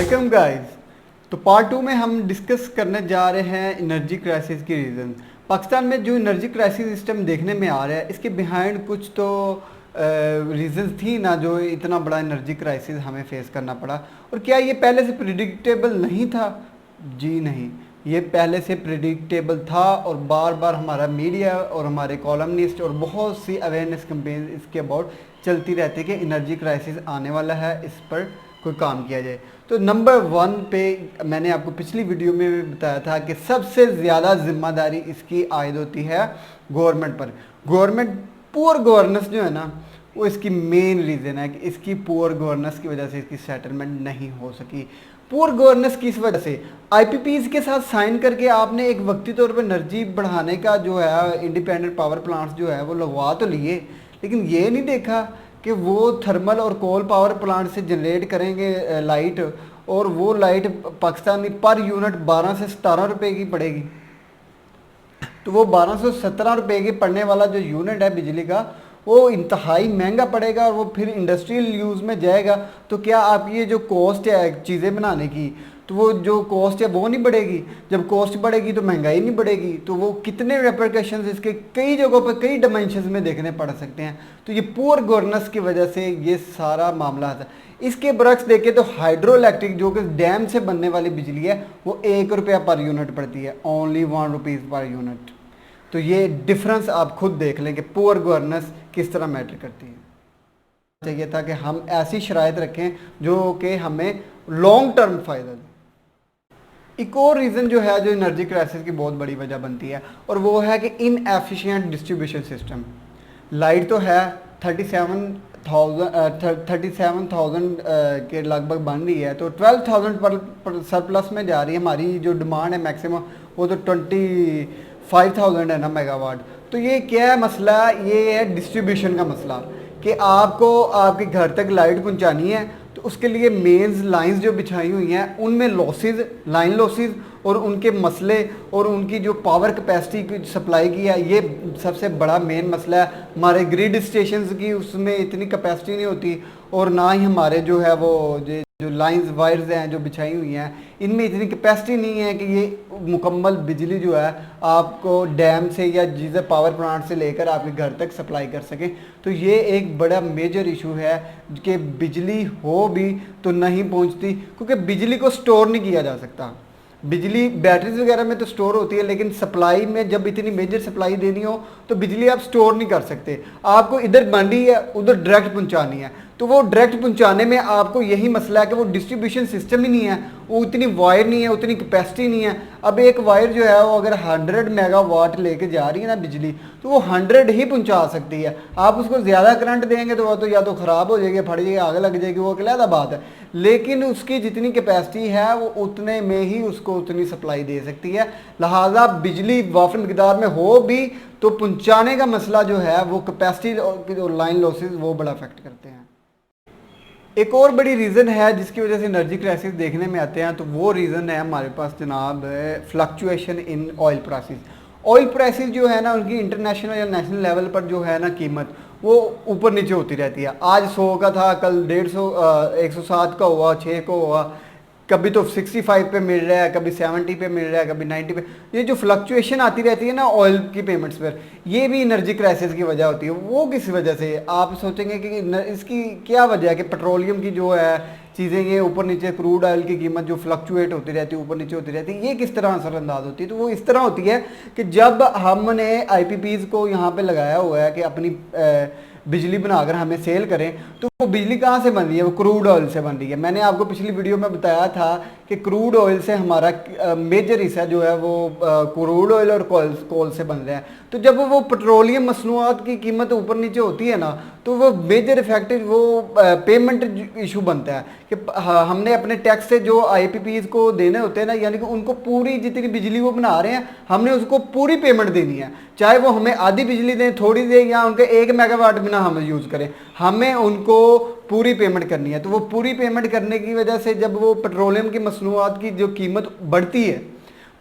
Welcome guys. तो part 2 में हम डिस्कस करने जा रहे हैं एनर्जी क्राइसिस की रीज़न। पाकिस्तान में जो एनर्जी क्राइसिस सिस्टम देखने में आ रहा है, इसके बिहाइंड कुछ तो रीजंस थी ना जो इतना बड़ा एनर्जी क्राइसिस हमें फेस करना पड़ा। और क्या ये पहले से प्रिडिक्टेबल नहीं था? जी नहीं, ये पहले से प्रिडिक्टेबल था और बार बार हमारा मीडिया और हमारे कॉलमनिस्ट और बहुत सी अवेयरनेस कैंपेन इसके अबाउट चलती रहती है कि एनर्जी क्राइसिस आने वाला है, इस पर कोई काम किया जाए। तो नंबर 1 पे मैंने आपको पिछली वीडियो में भी बताया था कि सबसे ज़्यादा जिम्मेदारी इसकी आयद होती है गवर्नमेंट पर। गवर्नमेंट पुअर गवर्नेंस जो है ना, वो इसकी मेन रीज़न है कि इसकी पुअर गवर्नेंस की वजह से इसकी सेटलमेंट नहीं हो सकी। पुअर गवर्नेंस किस वजह से? आईपीपीज के साथ साइन करके आपने एक वक्ती तौर पर एनर्जी बढ़ाने का जो है इंडिपेंडेंट पावर प्लांट्स जो है वो लगवा तो लिए, लेकिन ये नहीं देखा कि वो थर्मल और कोल पावर प्लांट से जनरेट करेंगे लाइट, और वो लाइट पाकिस्तानी पर यूनिट 12 से 17 रुपए की पड़ेगी। तो वो 1217 रुपए की पड़ने वाला जो यूनिट है बिजली का, वो इंतहाई महंगा पड़ेगा और वो फिर इंडस्ट्रियल यूज़ में जाएगा। तो क्या आप ये जो कॉस्ट है चीज़ें बनाने की, तो वो जो कॉस्ट है वो नहीं बढ़ेगी? जब कॉस्ट बढ़ेगी तो महंगाई नहीं बढ़ेगी, तो वो कितने रेपरकशंस इसके कई जगहों पर कई डायमेंशंस में देखने पड़ सकते हैं। तो ये पुअर गवर्नेंस की वजह से ये सारा मामला है। इसके बरक्स देखें तो हाइड्रो इलेक्ट्रिक जो कि डैम से बनने वाली बिजली है वो 1 रुपया पर यूनिट पड़ती है, ओनली 1 रुपीज़ पर यूनिट। तो ये डिफरेंस आप खुद देख लें कि पुअर गवर्नेंस किस तरह मैटर करती है। चाहिए था कि हम ऐसी शराइत रखें जो कि हमें लॉन्ग टर्म फ़ायदा दे। एक और रीज़न जो है जो एनर्जी क्राइसिस की बहुत बड़ी वजह बनती है, और वो है कि इनएफिशिएंट डिस्ट्रीब्यूशन सिस्टम। लाइट तो है 37,000 के लगभग बन रही है, तो 12,000 पर सरप्लस में जा रही है। हमारी जो डिमांड है मैक्सिमम वो तो 25,000 है ना मेगावाट। तो ये क्या है मसला? ये है डिस्ट्रीब्यूशन का मसला कि आपको आपके घर तक लाइट पहुंचानी है, तो उसके लिए मेन्स लाइंस जो बिछाई हुई हैं उनमें लॉसेस, लाइन लॉसेस और उनके मसले और उनकी जो पावर कैपेसिटी की सप्लाई की है, ये सबसे बड़ा मेन मसला है। हमारे ग्रिड स्टेशंस की उसमें इतनी कैपेसिटी नहीं होती, और ना ही हमारे जो है वो जो लाइंस वायर्स हैं जो बिछाई हुई हैं इनमें इतनी कैपेसिटी नहीं है कि ये मुकम्मल बिजली जो है आपको डैम से या जिसे पावर प्लांट से लेकर आपके घर तक सप्लाई कर सकें। तो ये एक बड़ा मेजर इशू है कि बिजली हो भी तो नहीं पहुंचती, क्योंकि बिजली को स्टोर नहीं किया जा सकता। बिजली बैटरीज वगैरह में तो स्टोर होती है, लेकिन सप्लाई में जब इतनी मेजर सप्लाई देनी हो तो बिजली आप स्टोर नहीं कर सकते। आपको इधर बन रही है उधर डायरेक्ट पहुंचानी है, तो वो डायरेक्ट पहुंचाने में आपको यही मसला है कि वो डिस्ट्रीब्यूशन सिस्टम ही नहीं है, वो उतनी वायर नहीं है, उतनी कैपेसिटी नहीं है। अब एक वायर जो है वो अगर 100 मेगावाट लेके जा रही है ना बिजली, तो वो 100 ही पहुंचा सकती है। आप उसको ज़्यादा करंट देंगे तो वो तो या तो ख़राब हो जाएगी, फट जाएगी, आग लग जाएगी, वो अलग बात है। लेकिन उसकी जितनी कैपेसिटी है वो उतने में ही उसको उतनी सप्लाई दे सकती है। लिहाजा बिजली वाफिर मिकदार में हो भी तो पहुंचाने का मसला जो है वो कैपेसिटी और लाइन लॉसेस वो बड़ा अफेक्ट करते हैं। एक और बड़ी रीज़न है जिसकी वजह से एनर्जी क्राइसिस देखने में आते हैं, तो वो रीज़न है हमारे पास जनाब fluctuation in oil prices. Oil prices जो है ना उनकी इंटरनेशनल या नेशनल लेवल पर जो है ना कीमत वो ऊपर नीचे होती रहती है। आज 100 का था, कल 150 107 का हुआ, 6 को हुआ, कभी तो 65 पे मिल रहा है, कभी 70 पे मिल रहा है, कभी 90 पे। ये जो फ्लक्चुएशन आती रहती है ना ऑयल की पेमेंट्स पर, ये भी एनर्जी क्राइसिस की वजह होती है। वो किस वजह से? आप सोचेंगे कि इसकी क्या वजह है कि पेट्रोलियम की जो है चीज़ें ये ऊपर नीचे, क्रूड ऑयल की कीमत जो फ्लक्चुएट होती रहती है, ऊपर नीचे होती रहती है, ये किस तरह असरअंदाज होती है? तो वो इस तरह होती है कि जब हमने आईपीपीज को यहाँ पे लगाया हुआ है कि अपनी बिजली बनाकर हमें सेल करें, तो वो बिजली कहाँ से बन रही है? वो क्रूड ऑयल से बन रही है। मैंने आपको पिछली वीडियो में बताया था कि क्रूड ऑयल से हमारा मेजर हिस्सा जो है वो क्रूड ऑयल और कोल से बन रहा है। तो जब वो पेट्रोलियम मसनूआत की कीमत ऊपर नीचे होती है ना, तो वो मेजर इफेक्ट वो पेमेंट इशू बनता है कि हमने अपने टैक्स से जो आईपीपीज को देने होते हैं ना, यानी कि उनको पूरी जितनी बिजली वो बना रहे हैं हमने उसको पूरी पेमेंट देनी है। चाहे वो हमें आधी बिजली दें, थोड़ी दें, या उनके 1 मेगावाट बिना हम यूज़ करें, हमें उनको पूरी पेमेंट करनी है। तो वो पूरी पेमेंट करने की वजह से जब वो पेट्रोलियम की मसनूआत की जो कीमत बढ़ती है,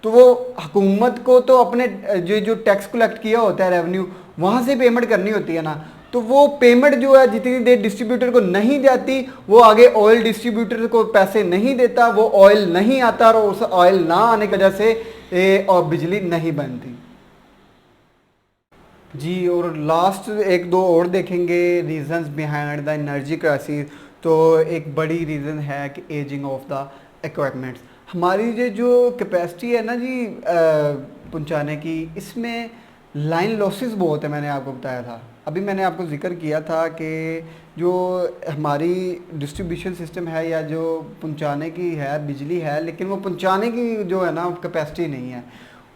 तो वो हुकूमत को तो अपने जो टैक्स कलेक्ट किया होता है रेवेन्यू, वहाँ से पेमेंट करनी होती है ना। तो वो पेमेंट जो है जितनी देर डिस्ट्रीब्यूटर को नहीं जाती, वो आगे ऑयल डिस्ट्रीब्यूटर को पैसे नहीं देता, वो ऑयल नहीं आता और उस ऑयल ना आने की वजह से और बिजली नहीं बनती। जी, और लास्ट एक दो और देखेंगे reasons behind the energy crisis. तो एक बड़ी रीज़न है कि एजिंग ऑफ द इक्विपमेंट्स। हमारी ये जो कैपेसिटी है ना जी पहुंचाने की, इसमें लाइन लॉसेस बहुत है। मैंने आपको बताया था, अभी मैंने आपको जिक्र किया था कि जो हमारी डिस्ट्रीब्यूशन सिस्टम है या जो पहुंचाने की है बिजली है, लेकिन वो पहुंचाने की जो है ना कैपेसिटी नहीं है।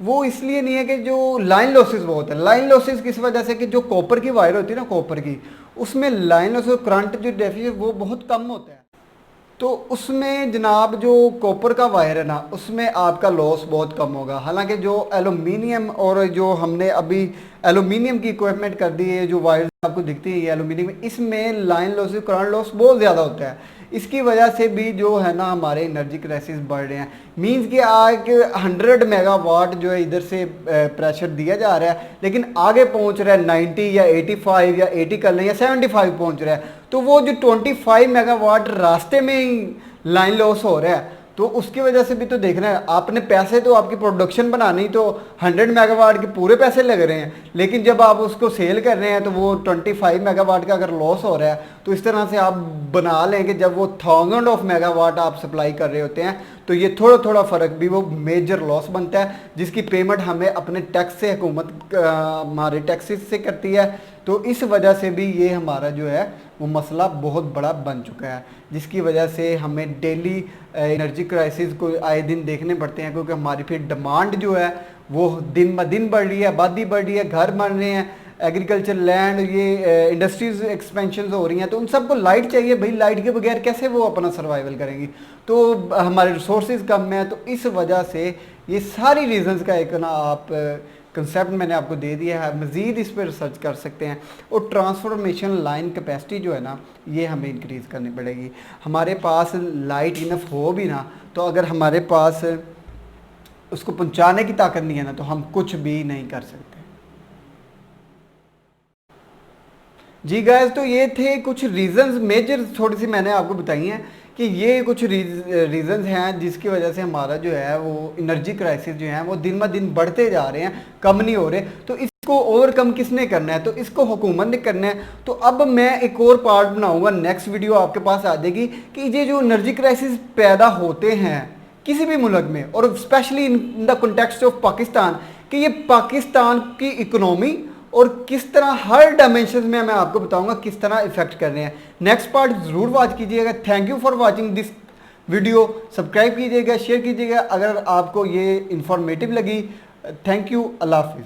वो इसलिए नहीं है कि जो लाइन लॉसेस बहुत है। लाइन लॉसेस किस वजह से कि जो कॉपर की वायर होती है ना, कॉपर की, उसमें लाइन लॉसेस करंट जो डेफिशिएंट वो बहुत कम होता है। तो उसमें जनाब जो कॉपर का वायर है ना, उसमें आपका लॉस बहुत कम होगा। हालांकि जो एलुमिनियम और जो हमने अभी एलुमिनियम की इक्विपमेंट कर दी है, जो वायर आपको दिखती है एलुमिनियम, इसमें लाइन लॉस करंट लॉस बहुत ज़्यादा होता है। इसकी वजह से भी जो है ना हमारे एनर्जी क्राइसिस बढ़ रहे हैं। मींस कि आज 100 मेगावाट जो है इधर से प्रेशर दिया जा रहा है, लेकिन आगे पहुंच रहा है 90 या 85 या 80 कर लें या 75 पहुंच रहा है। तो वो जो 25 मेगावाट रास्ते में ही लाइन लॉस हो रहा है, तो उसकी वजह से भी तो देखना है। आपने पैसे तो आपकी प्रोडक्शन बनानी तो 100 मेगावाट के पूरे पैसे लग रहे हैं, लेकिन जब आप उसको सेल कर रहे हैं तो वो 25 मेगावाट का अगर लॉस हो रहा है, तो इस तरह से आप बना लें कि जब वो 1000 ऑफ मेगावाट आप सप्लाई कर रहे होते हैं, तो ये थोड़ा थोड़ा फ़र्क भी वो मेजर लॉस बनता है, जिसकी पेमेंट हमें अपने टैक्स से हुकूमत हमारे टैक्सेस से करती है। तो इस वजह से भी ये हमारा जो है वो मसला बहुत बड़ा बन चुका है, जिसकी वजह से हमें डेली एनर्जी क्राइसिस को आए दिन देखने पड़ते हैं, क्योंकि हमारी फिर डिमांड जो है वो दिन ब दिन बढ़ रही है, आबादी बढ़ रही है, घर बन रहे हैं, एग्रीकल्चर लैंड, ये इंडस्ट्रीज एक्सपेंशन हो रही हैं, तो उन सबको लाइट चाहिए भाई। लाइट के बगैर कैसे वो अपना सर्वाइवल करेंगी? तो हमारे रिसोर्सेज कम है। तो इस वजह से ये सारी रीजंस का एक ना आप कंसेप्ट मैंने आपको दे दिया है, मज़ीद इस पर रिसर्च कर सकते हैं। और ट्रांसफॉर्मेशन लाइन कैपेसिटी जो है ना, ये हमें इंक्रीज़ करनी पड़ेगी। हमारे पास लाइट इनफ हो भी ना, तो अगर हमारे पास उसको पहुंचाने की ताकत नहीं है ना, तो हम कुछ भी नहीं कर सकते। जी गाइस, तो ये थे कुछ रीजंस, मेजर थोड़ी सी मैंने आपको बताई हैं कि ये कुछ रीजंस हैं जिसकी वजह से हमारा जो है वो एनर्जी क्राइसिस जो है वो दिन ब दिन बढ़ते जा रहे हैं, कम नहीं हो रहे। तो इसको ओवरकम किसने करना है? तो इसको हुकूमत ने करना है। तो अब मैं एक और पार्ट बनाऊंगा, नेक्स्ट वीडियो आपके पास आ जाएगी कि ये जो एनर्जी क्राइसिस पैदा होते हैं किसी भी मुल्क में, और specially in the context of Pakistan, कि ये पाकिस्तान की इकोनॉमी और किस तरह हर डायमेंशन में मैं आपको बताऊंगा किस तरह इफेक्ट कर रहे हैं। नेक्स्ट पार्ट जरूर वॉच कीजिएगा। Thank you for watching this video. Subscribe कीजिएगा, शेयर कीजिएगा अगर आपको ये इंफॉर्मेटिव लगी। थैंक यू, अल्लाह हाफिज़।